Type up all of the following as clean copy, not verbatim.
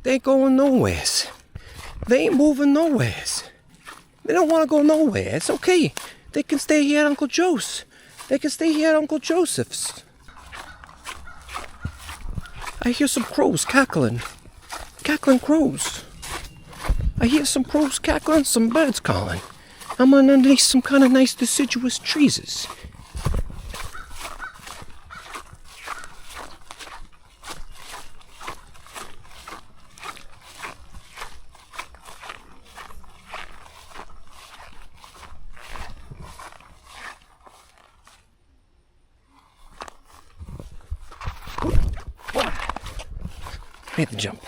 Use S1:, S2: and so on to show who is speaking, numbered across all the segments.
S1: They ain't going nowheres. They ain't moving nowheres. They don't want to go nowhere. It's okay. They can stay here at Uncle Joe's. They can stay here at Uncle Joseph's. I hear some crows cackling. Cackling crows. I hear some crows cackling, some birds calling. I'm underneath some kind of nice deciduous trees. Made the jump.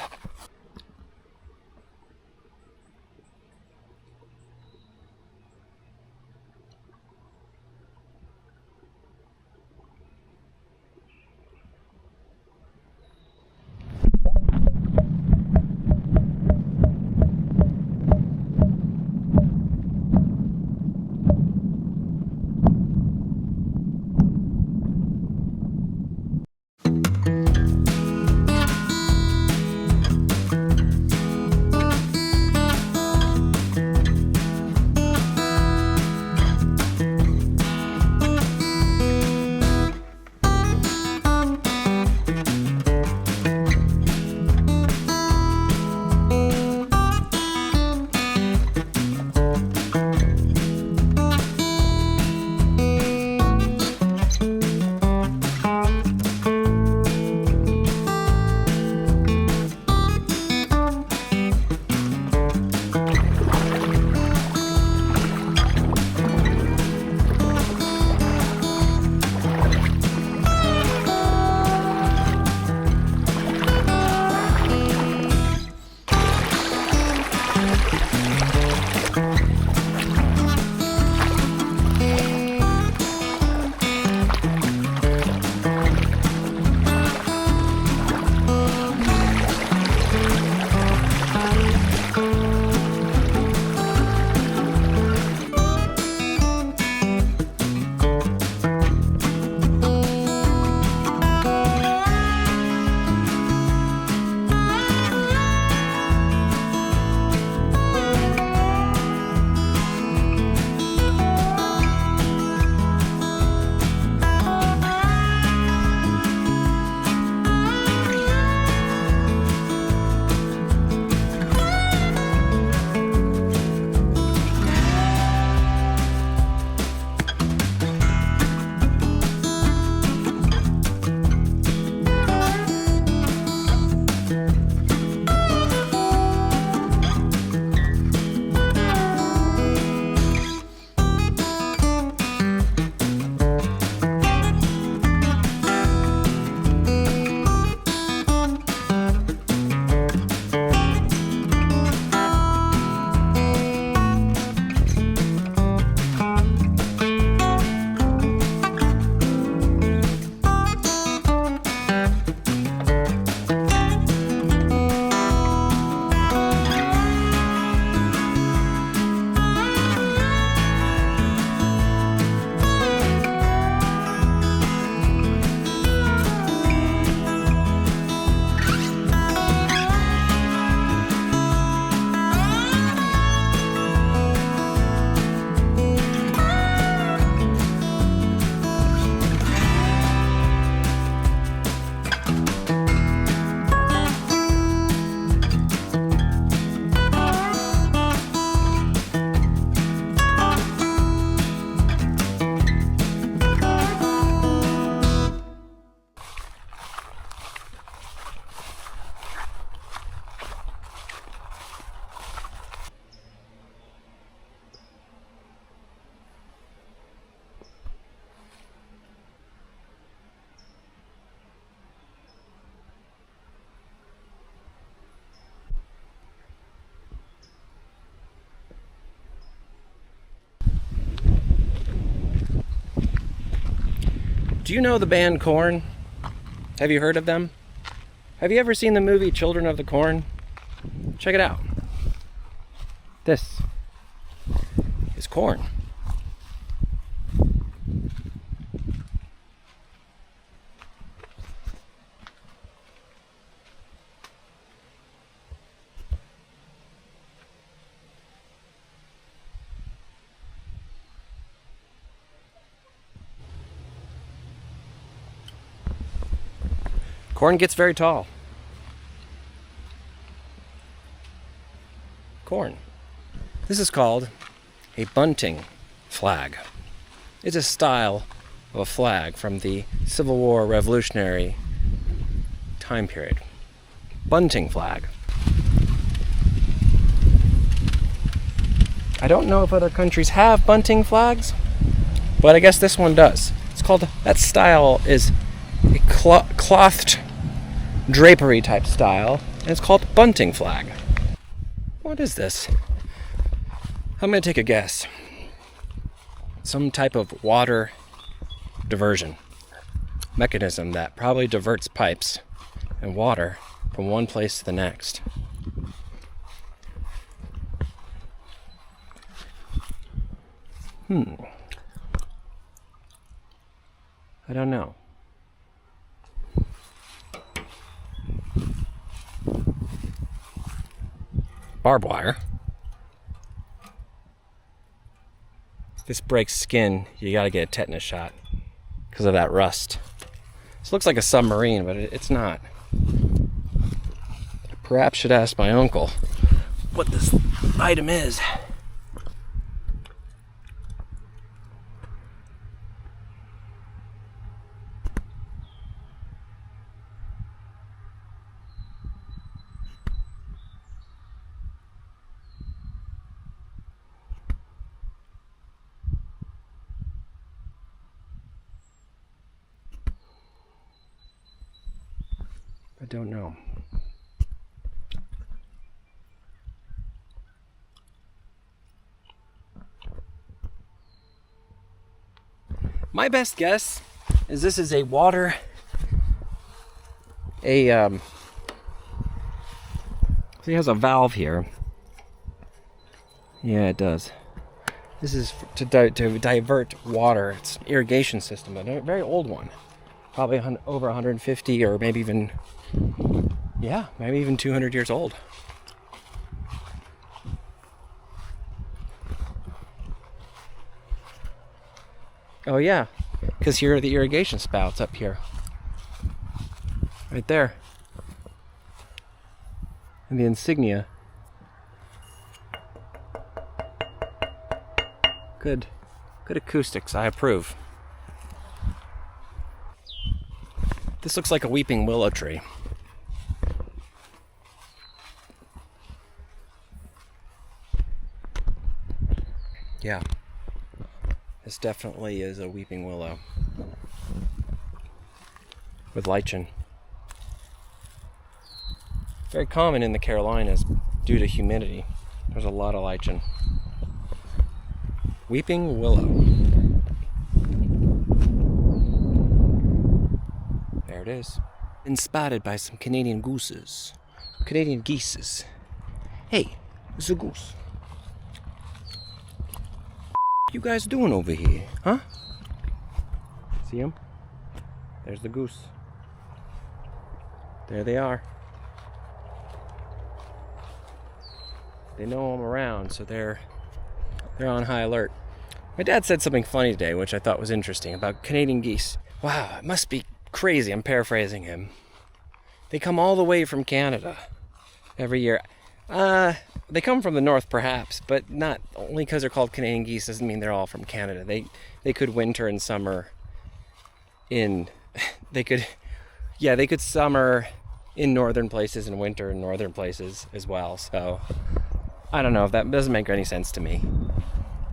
S1: Do you know the band Korn? Have you heard of them? Have you ever seen the movie Children of the Corn? Check it out. This is Korn. Corn gets very tall. Corn. This is called a bunting flag. It's a style of a flag from the Civil War Revolutionary time period. Bunting flag. I don't know if other countries have bunting flags, but I guess this one does. It's called, that style is a clothed drapery type style, and it's called bunting flag. What is this? I'm going to take a guess. Some type of water diversion mechanism that probably diverts pipes and water from one place to the next. I don't know. Barbed wire. If this breaks skin, you gotta get a tetanus shot because of that rust. This looks like a submarine, but it's not. Perhaps should ask my uncle what this item is. I don't know. My best guess is this is a water, see, it has a valve here. Yeah, it does. This is to divert water. It's an irrigation system, but a very old one. Probably over 150 or maybe even, maybe even 200 years old. Oh yeah, because here are the irrigation spouts up here. Right there. And the insignia. Good acoustics, I approve. This looks like a weeping willow tree. Yeah. This definitely is a weeping willow. With lichen. Very common in the Carolinas due to humidity. There's a lot of lichen. Weeping willow. There it is. Been spotted by some Canadian gooses. Canadian geeses. Hey, it's a goose. What you guys doing over here, huh? See them? There's the goose. There they are. They know I'm around, so they're on high alert. My dad said something funny today, which I thought was interesting, about Canadian geese. Wow, it must be crazy. I'm paraphrasing him. They come all the way from Canada every year. They come from the north, perhaps, but not only because they're called Canadian geese doesn't mean they're all from Canada. They could winter and summer in. They could summer in northern places and winter in northern places as well. So I don't know if that doesn't make any sense to me.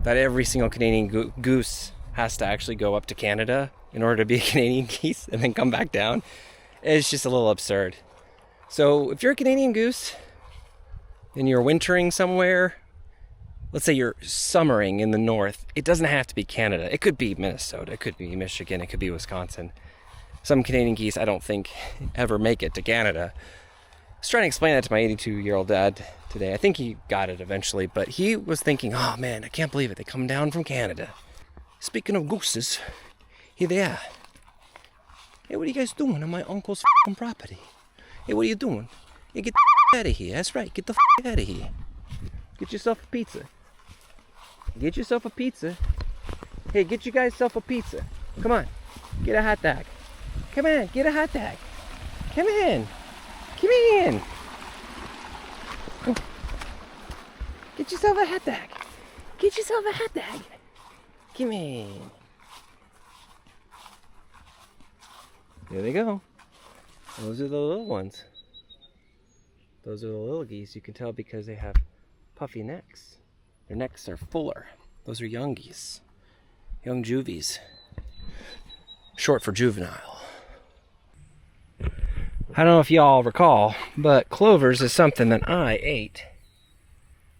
S1: That every single Canadian goose has to actually go up to Canada in order to be a Canadian geese and then come back down. It's just a little absurd. So if you're a Canadian goose and you're wintering somewhere, let's say you're summering in the north, it doesn't have to be Canada. It could be Minnesota, it could be Michigan, it could be Wisconsin. Some Canadian geese I don't think ever make it to Canada. I was trying to explain that to my 82-year-old dad today. I think he got it eventually, but he was thinking, oh man, I can't believe it. They come down from Canada. Speaking of gooses, here they are. Hey, what are you guys doing on my uncle's f***ing property? Hey, what are you doing? Hey, get the out of here. That's right, get the f*** out of here. Get yourself a pizza. Get yourself a pizza. Hey, get you guys self a pizza. Come on, get a hot dog. Come on, get a hot dog. Come in. Come in. Get yourself a hot dog. Get yourself a hot dog. Come in. There they go. Those are the little ones. Those are the little geese. You can tell because they have puffy necks. Their necks are fuller. Those are young geese. Young juvies. Short for juvenile. I don't know if y'all recall, but clovers is something that I ate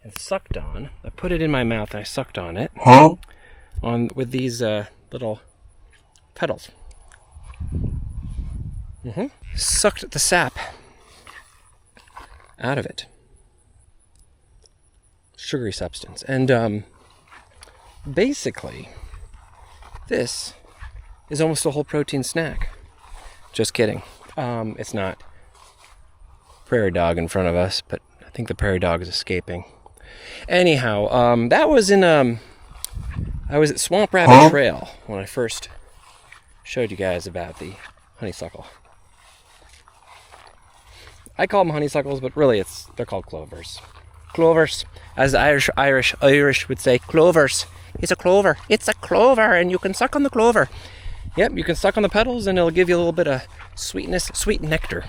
S1: and sucked on. I put it in my mouth and I sucked on it.
S2: Huh?
S1: With these little petals. Sucked the sap out of it. Sugary substance. And basically, this is almost a whole protein snack. Just kidding. It's not. Prairie dog in front of us, but I think the prairie dog is escaping. Anyhow, that was in I was at Swamp Rabbit Trail when I first showed you guys about the honeysuckle. I call them honeysuckles, but really they're called clovers. Clovers, as the Irish would say, clovers. It's a clover. It's a clover, and you can suck on the clover. Yep, you can suck on the petals, and it'll give you a little bit of sweetness, sweet nectar.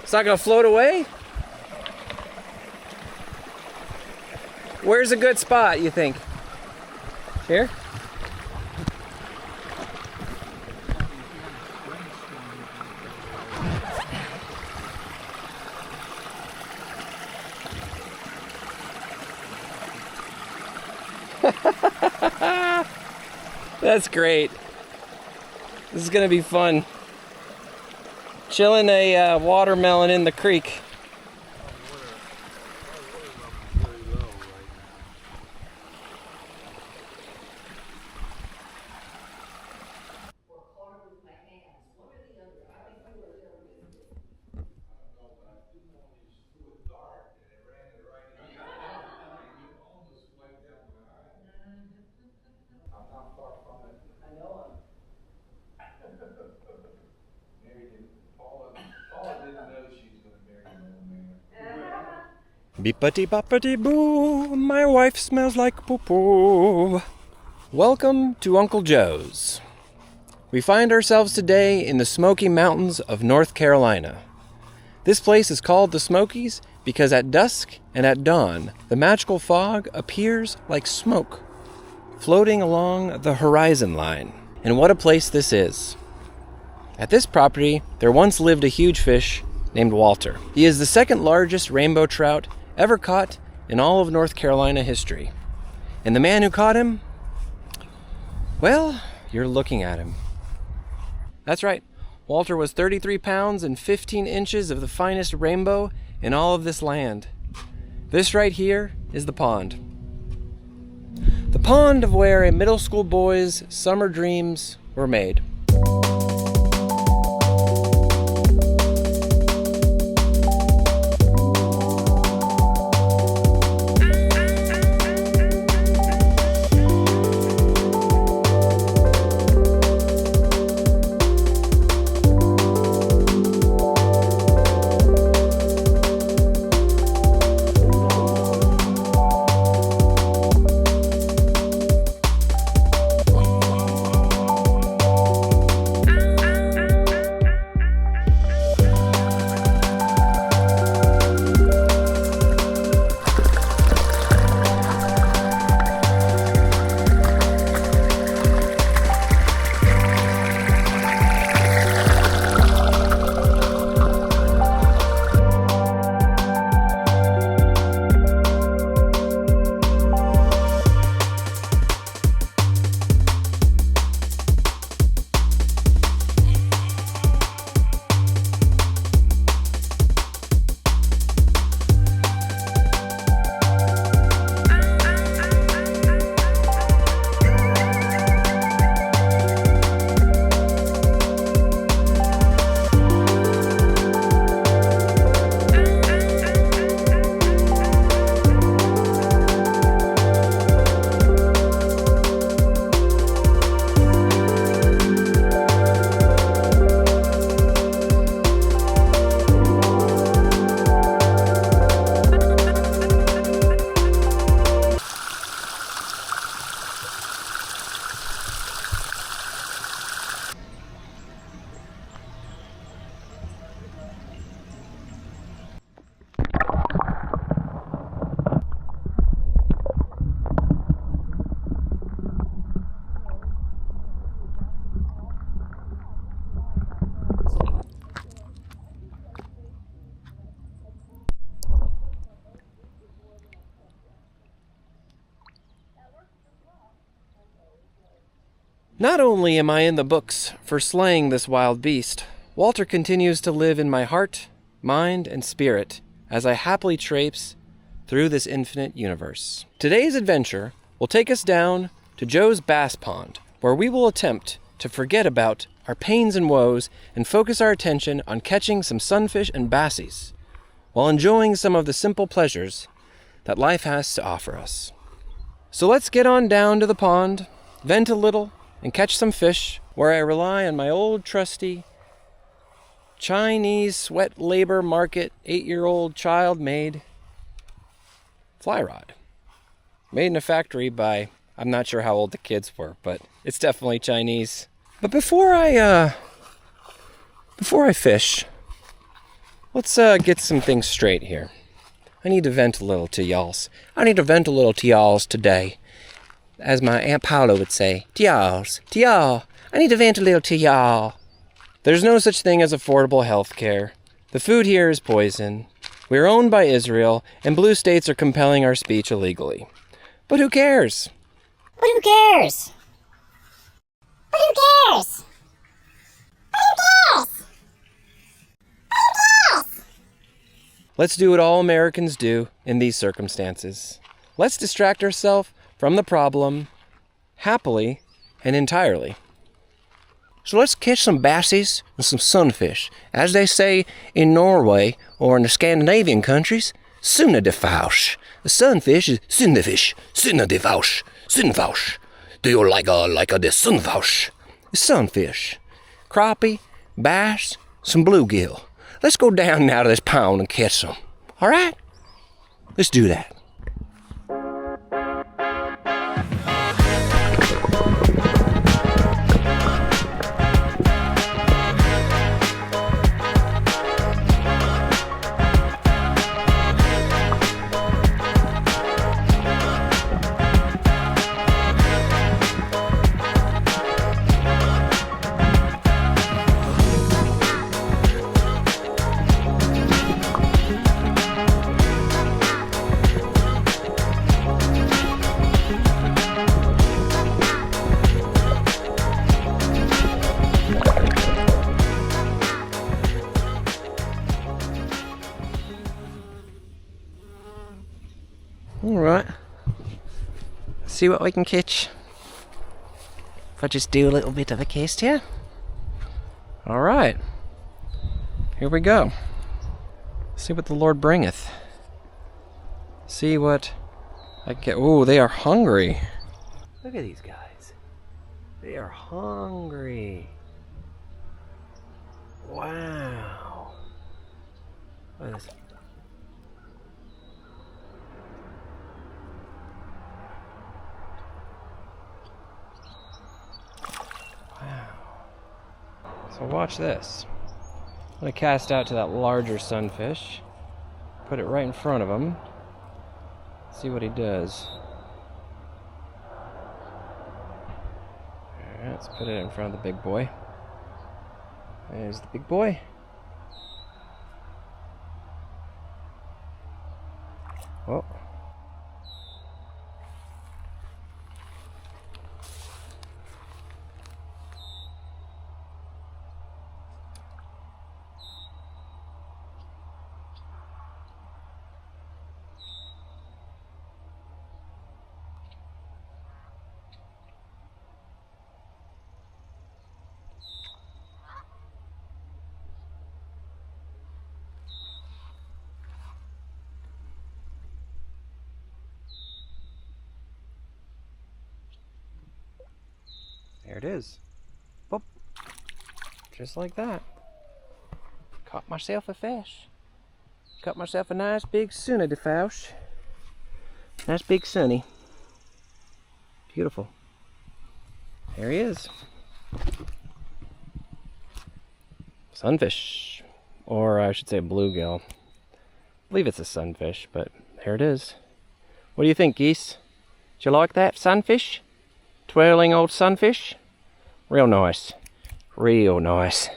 S1: It's not gonna float away? Where's a good spot, you think? Here? That's great. This is gonna be fun. Chilling a watermelon in the creek. Beepity boppity boo, my wife smells like poo-poo. Welcome to Uncle Joe's. We find ourselves today in the Smoky Mountains of North Carolina. This place is called the Smokies because at dusk and at dawn, the magical fog appears like smoke, floating along the horizon line. And what a place this is. At this property, there once lived a huge fish named Walter. He is the second largest rainbow trout ever caught in all of North Carolina history. And the man who caught him, well, you're looking at him. That's right. Walter was 33 pounds and 15 inches of the finest rainbow in all of this land. This right here is the pond. The pond of where a middle school boy's summer dreams were made. Not only am I in the books for slaying this wild beast, Walter continues to live in my heart, mind, and spirit as I happily traipse through this infinite universe. Today's adventure will take us down to Joe's Bass Pond, where we will attempt to forget about our pains and woes and focus our attention on catching some sunfish and bassies, while enjoying some of the simple pleasures that life has to offer us. So let's get on down to the pond, vent a little, and catch some fish, where I rely on my old trusty Chinese sweat labor market 8-year-old child-made fly rod. Made in a factory by, I'm not sure how old the kids were, but it's definitely Chinese. But before I fish, let's get some things straight here. I need to vent a little to y'alls. I need to vent a little to y'alls today. As my Aunt Paula would say, to y'all. I need to vent a little to y'all. There's no such thing as affordable health care. The food here is poison. We're owned by Israel, and blue states are compelling our speech illegally. But who cares?
S2: But who cares? But who cares? But who cares? But who cares?
S1: Let's do what all Americans do in these circumstances. Let's distract ourselves from the problem, happily and entirely. So let's catch some bassies and some sunfish. As they say in Norway or in the Scandinavian countries, sunna de fausch. The sunfish is sunfish, sunna de fausch, sunfausch. Do you like the sunfausch? Sunfish, crappie, bass, some bluegill. Let's go down now to this pond and catch some. All right? Let's do that. Alright, see what we can catch. If I just do a little bit of a cast here. Alright, here we go. See what the Lord bringeth. See what I get. Oh, they are hungry. Look at these guys. They are hungry. Wow. Look at this. So watch this. I'm going to cast out to that larger sunfish. Put it right in front of him. See what he does. Alright, let's put it in front of the big boy. There's the big boy. Oh. There it is. Boop. Just like that. Caught myself a fish. Caught myself a nice big sunny de fish. Nice big sunny. Beautiful. There he is. Sunfish. Or I should say bluegill. I believe it's a sunfish, but there it is. What do you think, Geese? Do you like that sunfish? Twirling old sunfish? Real nice. Real nice.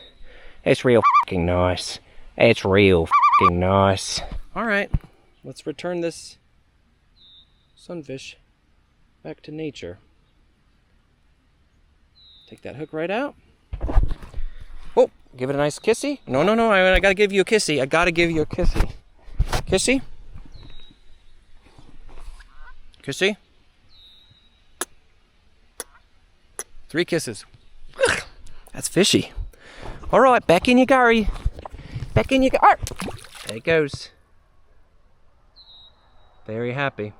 S1: It's real fucking nice. It's real fucking nice. Alright, let's return this sunfish back to nature. Take that hook right out. Oh, give it a nice kissy. No, I gotta give you a kissy. I gotta give you a kissy. Kissy? Kissy? 3 kisses. Ugh, that's fishy. Alright, back in your gurry. Back in your gurry. There it goes. Very happy.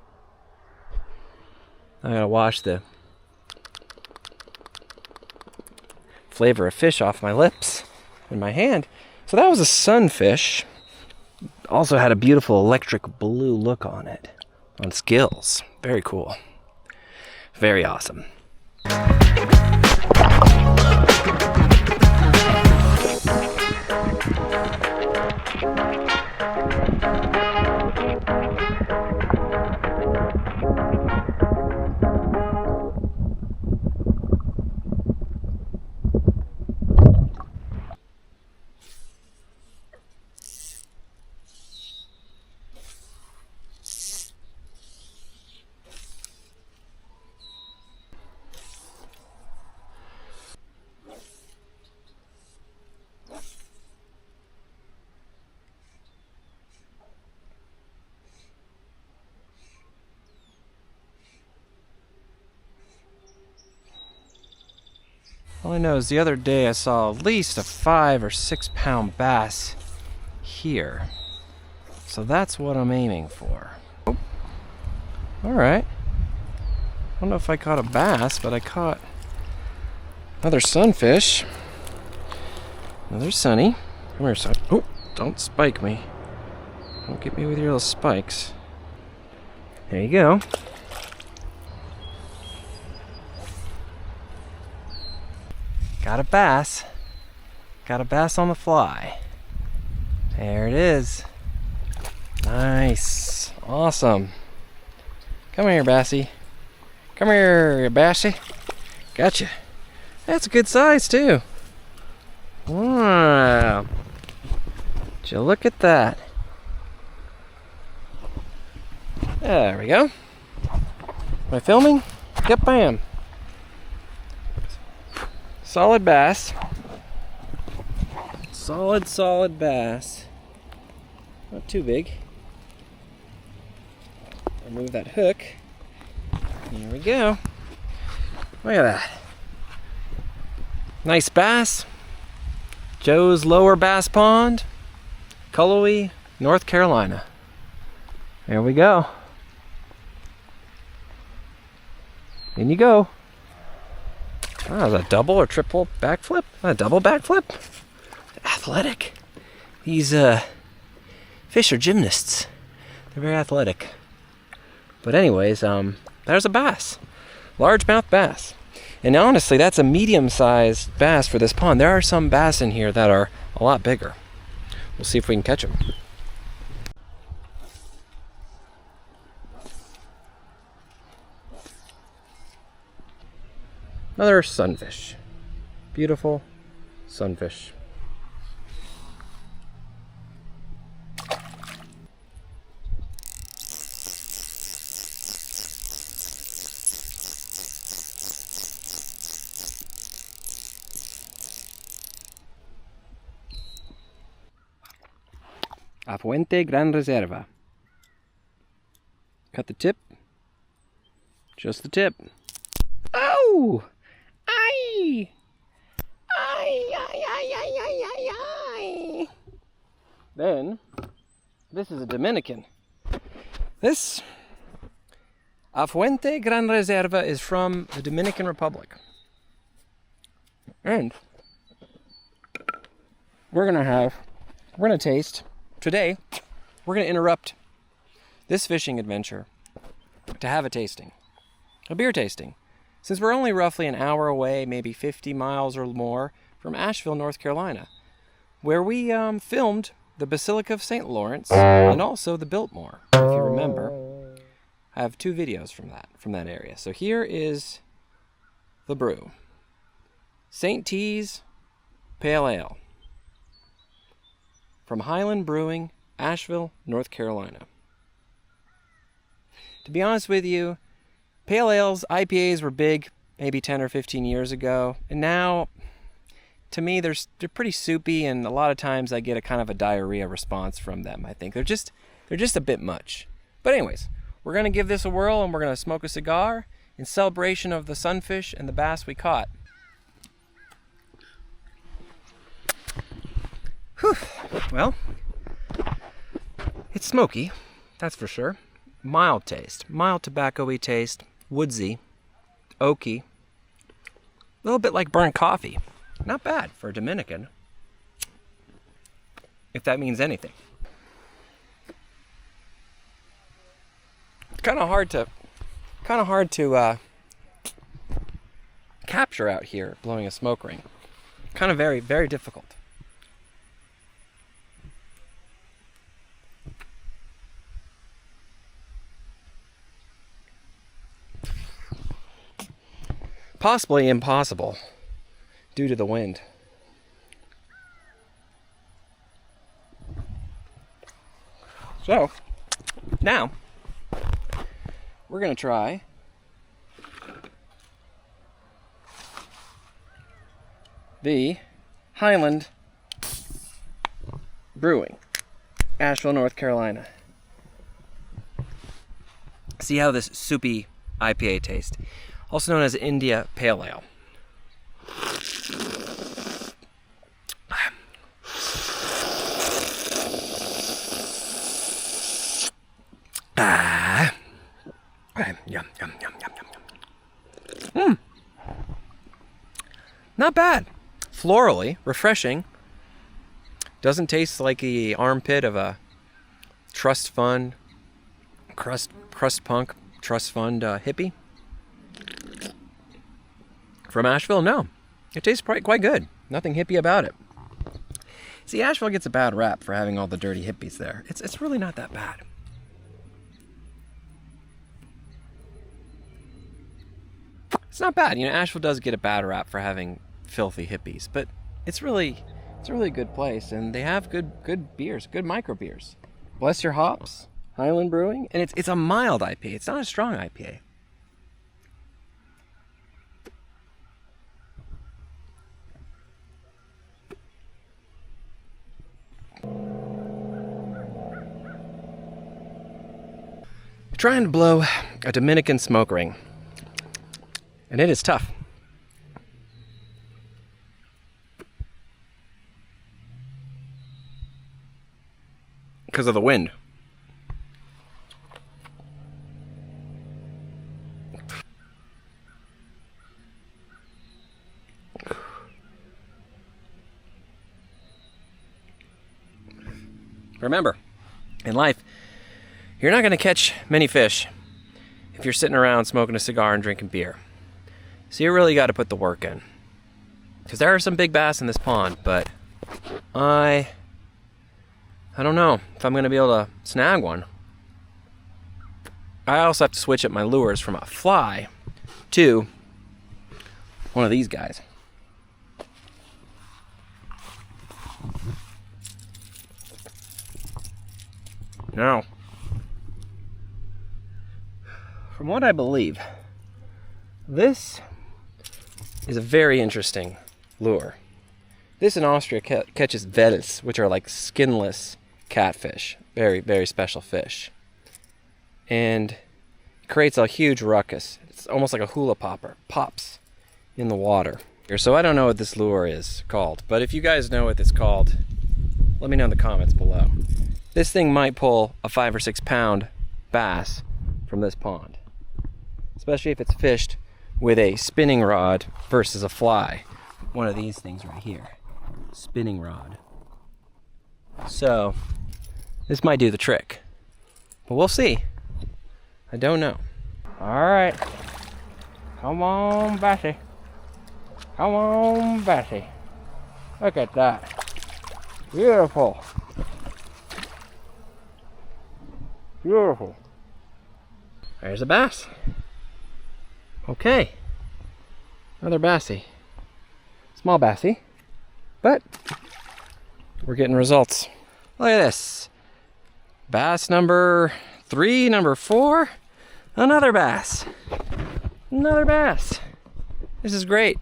S1: I gotta wash the flavor of fish off my lips and my hand. So that was a sunfish. Also had a beautiful electric blue look on it. On scales. Very cool. Very awesome. All I know is the other day I saw at least a 5 or 6 pound bass here. So that's what I'm aiming for. Oh. Alright. I don't know if I caught a bass, but I caught another sunfish. Another sunny. Come here, son. Oh, don't spike me. Don't get me with your little spikes. There you go. Got a bass. Got a bass on the fly. There it is. Nice. Awesome. Come here, Bassie. Come here, Bassie. Gotcha. That's a good size, too. Wow. Would you look at that? There we go. Am I filming? Yep, I am. Solid bass. Solid bass. Not too big. Remove that hook. Here we go. Look at that. Nice bass. Joe's Lower Bass Pond, Cullowhee, North Carolina. There we go. In you go. Oh, is that a double or triple backflip? A double backflip? Athletic. These fish are gymnasts. They're very athletic. But anyways, there's a bass. Largemouth bass. And honestly, that's a medium-sized bass for this pond. There are some bass in here that are a lot bigger. We'll see if we can catch them. Another sunfish. Beautiful sunfish. I.P.A Gran Reserva. Cut the tip. Just the tip. Oh! Ay! Ay, ay, ay, ay, ay, ay, ay. Then, this is a Dominican. This I.P.A Gran Reserva is from the Dominican Republic. And we're gonna taste. Today, we're going to interrupt this fishing adventure to have a tasting, a beer tasting, since we're only roughly an hour away, maybe 50 miles or more from Asheville, North Carolina, where we filmed the Basilica of St. Lawrence and also the Biltmore, if you remember. I have 2 videos from that area. So here is the brew. St. T's Pale Ale. From Highland Brewing, Asheville, North Carolina. To be honest with you, pale ales, IPAs were big maybe 10 or 15 years ago, and now, to me, they're pretty soupy, and a lot of times I get a kind of a diarrhea response from them. I think they're just a bit much. But anyways, we're gonna give this a whirl, and we're gonna smoke a cigar in celebration of the sunfish and the bass we caught. Whew. Well, it's smoky, that's for sure. Mild taste, mild tobacco-y taste, woodsy, oaky. A little bit like burnt coffee. Not bad for a Dominican, if that means anything. Kind of hard to capture out here blowing a smoke ring. Kind of very, very difficult. Possibly impossible due to the wind. So, now, we're going to try the Highland Brewing, Asheville, North Carolina. See how this soupy IPA tastes. Also known as India Pale Ale. Yum, yum, yum, yum, yum. Not bad. Florally, refreshing. Doesn't taste like the armpit of a trust fund crust punk, trust fund hippie from Asheville? No. It tastes quite good. Nothing hippie about it. See, Asheville gets a bad rap for having all the dirty hippies there. It's really not that bad. It's not bad. You know, Asheville does get a bad rap for having filthy hippies, but it's a really good place, and they have good beers, good micro beers. Bless your hops, Highland Brewing, and it's a mild IPA. It's not a strong IPA. Trying to blow a Dominican smoke ring, and it is tough. Because of the wind. Remember, in life, you're not going to catch many fish if you're sitting around smoking a cigar and drinking beer. So you really got to put the work in. Because there are some big bass in this pond, but I don't know if I'm going to be able to snag one. I also have to switch up my lures from a fly to one of these guys. Now, from what I believe, this is a very interesting lure. This in Austria catches Wels, which are like skinless catfish. Very, very special fish. And it creates a huge ruckus. It's almost like a hula popper. Pops in the water. So I don't know what this lure is called, but if you guys know what it's called, let me know in the comments below. This thing might pull a 5 or 6 pound bass from this pond. Especially if it's fished with a spinning rod versus a fly. One of these things right here. Spinning rod. So, this might do the trick. But we'll see. I don't know. Alright. Come on, Bassy. Come on, Bassy. Look at that. Beautiful. Beautiful. There's a bass. Okay. Another bassy. Small bassy. But we're getting results. Look at this. Bass number 3, number 4. Another bass. Another bass. This is great.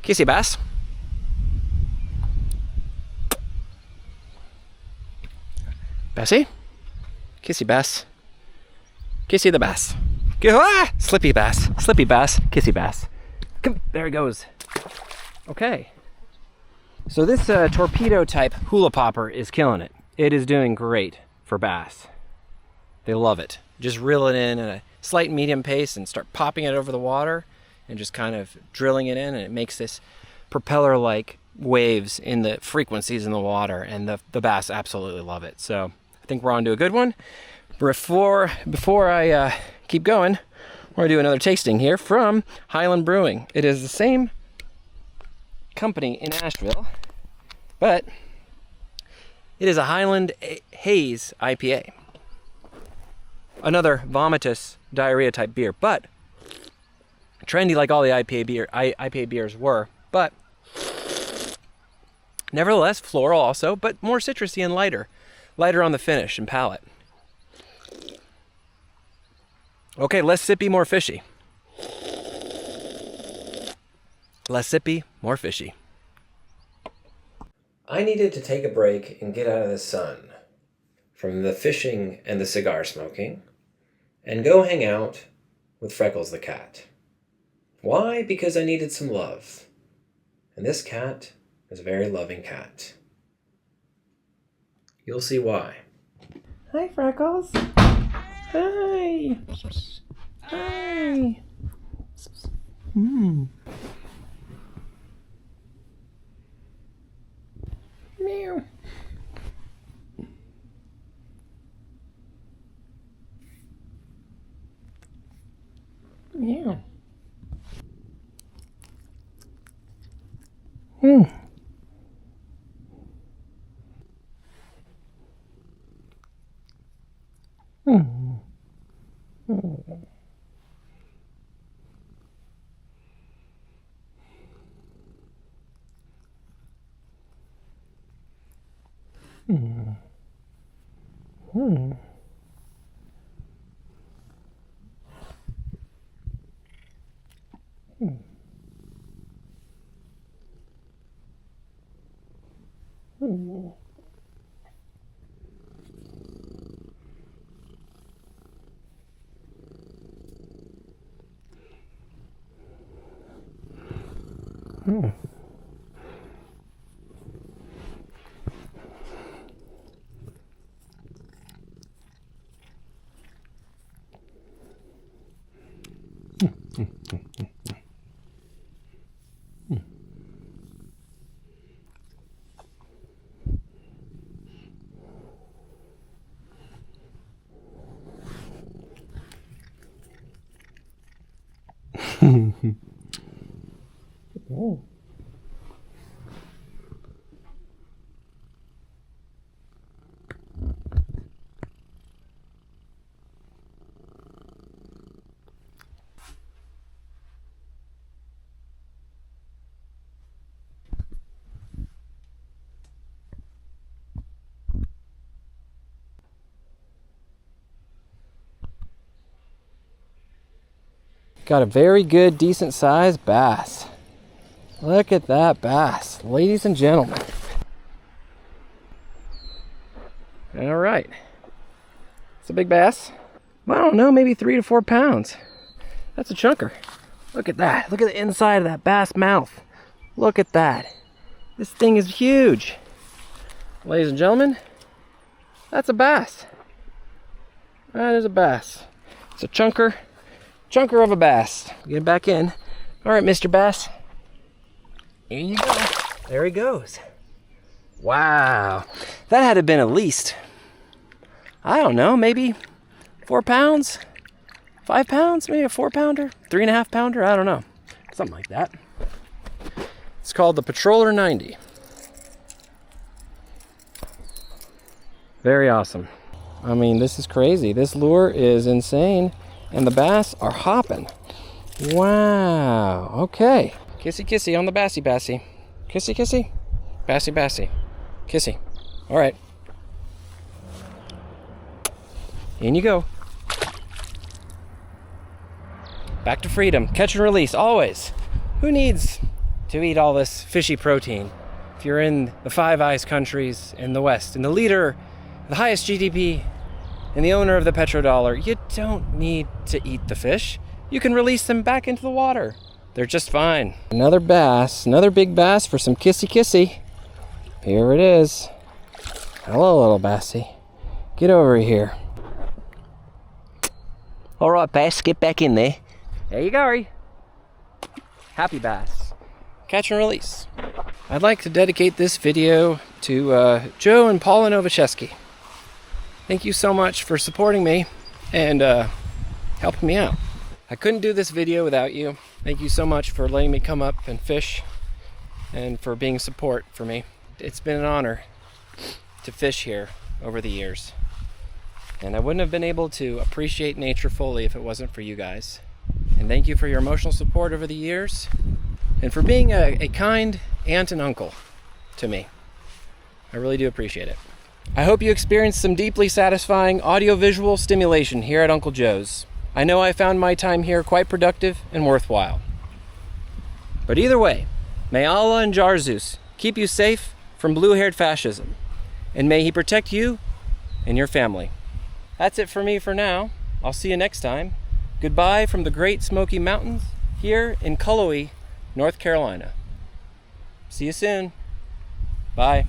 S1: Kissy bass. Bassy. Kissy bass. Kissy the bass. Ah! Slippy bass. Slippy bass. Kissy bass. Come, there he goes. Okay. So this torpedo type hula popper is killing it. It is doing great for bass. They love it. Just reel it in at a slight medium pace and start popping it over the water and just kind of drilling it in, and it makes this propeller-like waves in the frequencies in the water, and the bass absolutely love it. So I think we're on to a good one. Before I keep going, we're gonna do another tasting here from Highland Brewing. It is the same company in Asheville, but it is a Highland Haze IPA. Another vomitous diarrhea type beer, but trendy like all the IPA beers were, but nevertheless floral also, but more citrusy and lighter on the finish and palate. Okay, less sippy, more fishy. Less sippy, more fishy. I needed to take a break and get out of the sun from the fishing and the cigar smoking and go hang out with Freckles the cat. Why? Because I needed some love. And this cat is a very loving cat. You'll see why. Hi, Freckles. Hi. Hi. Meow. Yeah. Hmm. Hmm. Hmm. Hmm. Hmm. Hmm. Hmm. Oh. Got a very good, decent sized bass. Look at that bass, ladies and gentlemen. All right. It's a big bass. Well, I don't know, maybe 3 to 4 pounds. That's a chunker. Look at that. Look at the inside of that bass mouth. Look at that. This thing is huge. Ladies and gentlemen, that's a bass. That is a bass. It's a chunker of a bass. Get it back in. All right, Mr. Bass. Here you go. There he goes. Wow. That had to have been at least, I don't know, maybe 4 pounds? 5 pounds? Maybe a 4-pounder? 3.5 pounder? I don't know. Something like that. It's called the Patroller 90. Very awesome. I mean, this is crazy. This lure is insane. And the bass are hopping. Wow. Okay. Kissy kissy on the bassy bassy. Kissy kissy. Bassy bassy. Kissy. All right. In you go. Back to freedom. Catch and release, always. Who needs to eat all this fishy protein? If you're in the Five Eyes countries in the West, and the leader, the highest GDP, and the owner of the petrodollar, you don't need to eat the fish. You can release them back into the water. They're just fine. Another bass, another big bass for some kissy kissy. Here it is. Hello, little bassy. Get over here. All right, bass, get back in there. There you go, Ari. Happy bass. Catch and release. I'd like to dedicate this video to Joe and Paula Novocheski. Thank you so much for supporting me and helping me out. I couldn't do this video without you. Thank you so much for letting me come up and fish and for being support for me. It's been an honor to fish here over the years. And I wouldn't have been able to appreciate nature fully if it wasn't for you guys. And thank you for your emotional support over the years and for being a kind aunt and uncle to me. I really do appreciate it. I hope you experienced some deeply satisfying audiovisual stimulation here at Uncle Joe's. I know I found my time here quite productive and worthwhile. But either way, may Allah and Jarzus keep you safe from blue-haired fascism, and may he protect you and your family. That's it for me for now. I'll see you next time. Goodbye from the Great Smoky Mountains here in Cullowhee, North Carolina. See you soon. Bye.